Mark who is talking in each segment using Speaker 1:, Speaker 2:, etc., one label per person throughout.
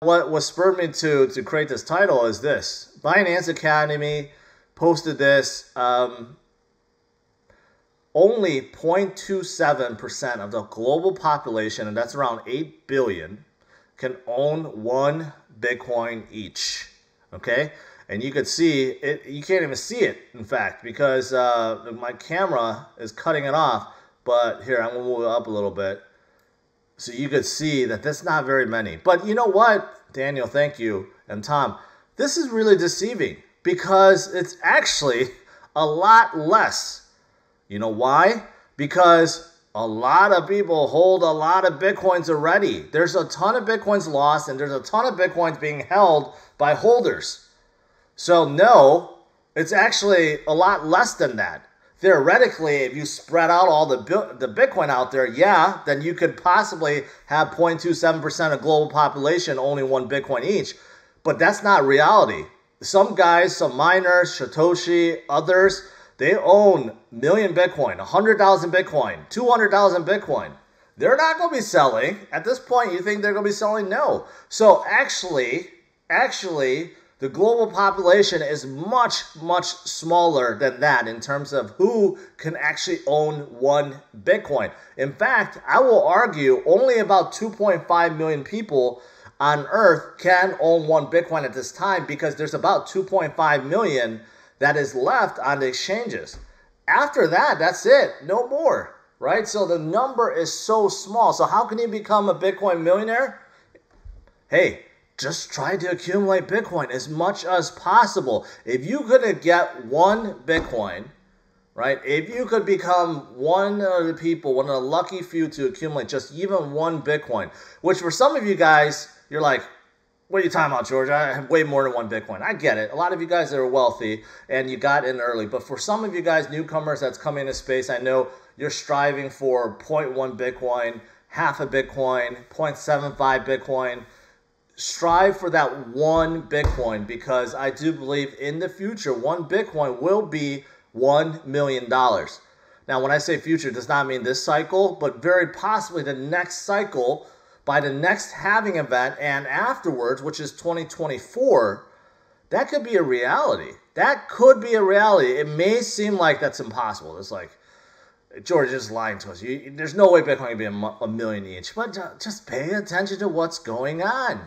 Speaker 1: What spurred me to create this title is this. Binance Academy posted this. Only 0.27% of the global population, and that's around 8 billion, can own one Bitcoin each. Okay? And you could see it, you can't even see it, in fact, because my camera is cutting it off. But here, I'm going to move it up a little bit. So you could see that that's not very many. But you know what, Daniel, thank you, and Tom, this is really deceiving because it's actually a lot less. You know why? Because a lot of people hold a lot of Bitcoins already. There's a ton of Bitcoins lost, and there's a ton of Bitcoins being held by holders. So no, it's actually a lot less than that. Theoretically, if you spread out all the Bitcoin out there, yeah, then you could possibly have 0.27% of global population owning one Bitcoin each. But that's not reality. Some guys, some miners, Satoshi, others, they own a million Bitcoin, 100,000 Bitcoin, 200,000 Bitcoin. They're not going to be selling. At this point, you think they're going to be selling? No. So actually, the global population is much, much smaller than that in terms of who can actually own one Bitcoin. In fact, I will argue only about 2.5 million people on Earth can own one Bitcoin at this time because there's about 2.5 million that is left on the exchanges. After that, that's it. No more, right? So the number is so small. So how can you become a Bitcoin millionaire? Hey, just try to accumulate Bitcoin as much as possible. If you could get one Bitcoin, right? If you could become one of the people, one of the lucky few to accumulate just even one Bitcoin, which for some of you guys, you're like, what are you talking about, George? I have way more than one Bitcoin. I get it. A lot of you guys that are wealthy and you got in early. But for some of you guys, newcomers that's coming into space, I know you're striving for 0.1 Bitcoin, half a Bitcoin, 0.75 Bitcoin. Strive for that one Bitcoin because I do believe in the future, one Bitcoin will be $1 million. Now, when I say future, it does not mean this cycle, but very possibly the next cycle, by the next halving event and afterwards, which is 2024, that could be a reality. That could be a reality. It may seem like that's impossible. It's like, George is lying to us. There's no way Bitcoin can be a million each. But just pay attention to what's going on.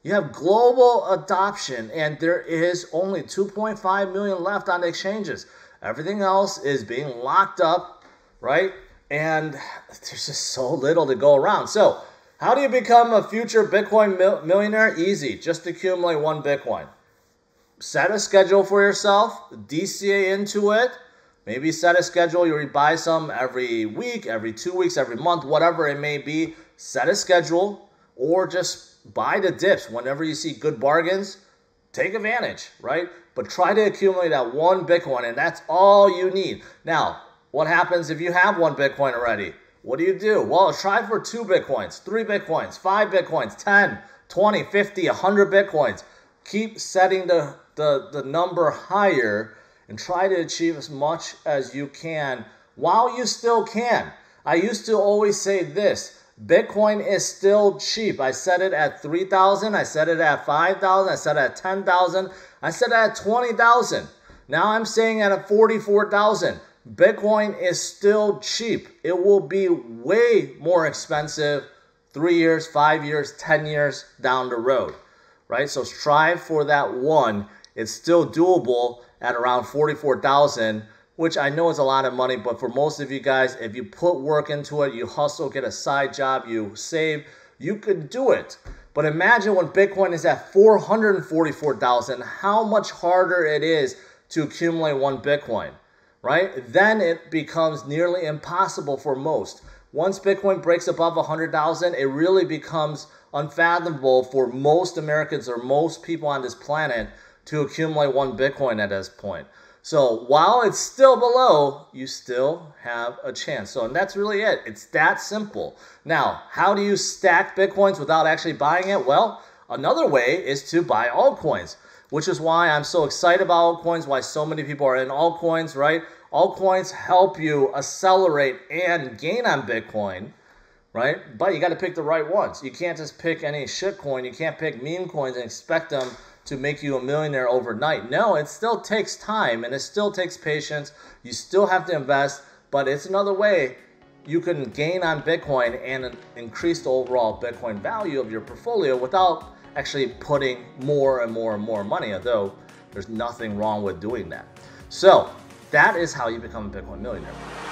Speaker 1: You have global adoption, and there is only 2.5 million left on the exchanges. Everything else is being locked up, right? And there's just so little to go around. So how do you become a future Bitcoin millionaire? Easy. Just accumulate one Bitcoin. Set a schedule for yourself. DCA into it. Maybe set a schedule. You buy some every week, every 2 weeks, every month, whatever it may be. Set a schedule or just buy the dips. Whenever you see good bargains, take advantage, right? But try to accumulate that one Bitcoin, and that's all you need. Now, what happens if you have one Bitcoin already? What do? Well, try for 2 Bitcoins, 3 Bitcoins, 5 Bitcoins, 10, 20, 50, 100 Bitcoins. Keep setting the number higher and try to achieve as much as you can while you still can. I used to always say this, Bitcoin is still cheap. I said it at 3,000, I said it at 5,000, I said it at 10,000, I said it at 20,000. Now I'm saying at 44,000. Bitcoin is still cheap. It will be way more expensive 3 years, 5 years, 10 years down the road, right? So strive for that one. It's still doable at around 44,000, which I know is a lot of money, but for most of you guys, if you put work into it, you hustle, get a side job, you save, you could do it. But imagine when Bitcoin is at 444,000, how much harder it is to accumulate one Bitcoin, right? Then it becomes nearly impossible for most. Once Bitcoin breaks above 100,000, it really becomes unfathomable for most Americans or most people on this planet to accumulate one Bitcoin at this point. So while it's still below, you still have a chance. So, and that's really it. It's that simple. Now, how do you stack Bitcoins without actually buying it? Well, another way is to buy altcoins, which is why I'm so excited about altcoins, why so many people are in altcoins, right? Altcoins help you accelerate and gain on Bitcoin, right? But you got to pick the right ones. You can't just pick any shit coin. You can't pick meme coins and expect them to make you a millionaire overnight. No, it still takes time and it still takes patience. You still have to invest, but it's another way you can gain on Bitcoin and increase the overall Bitcoin value of your portfolio without actually putting more and more and more money, although there's nothing wrong with doing that. So that is how you become a Bitcoin millionaire.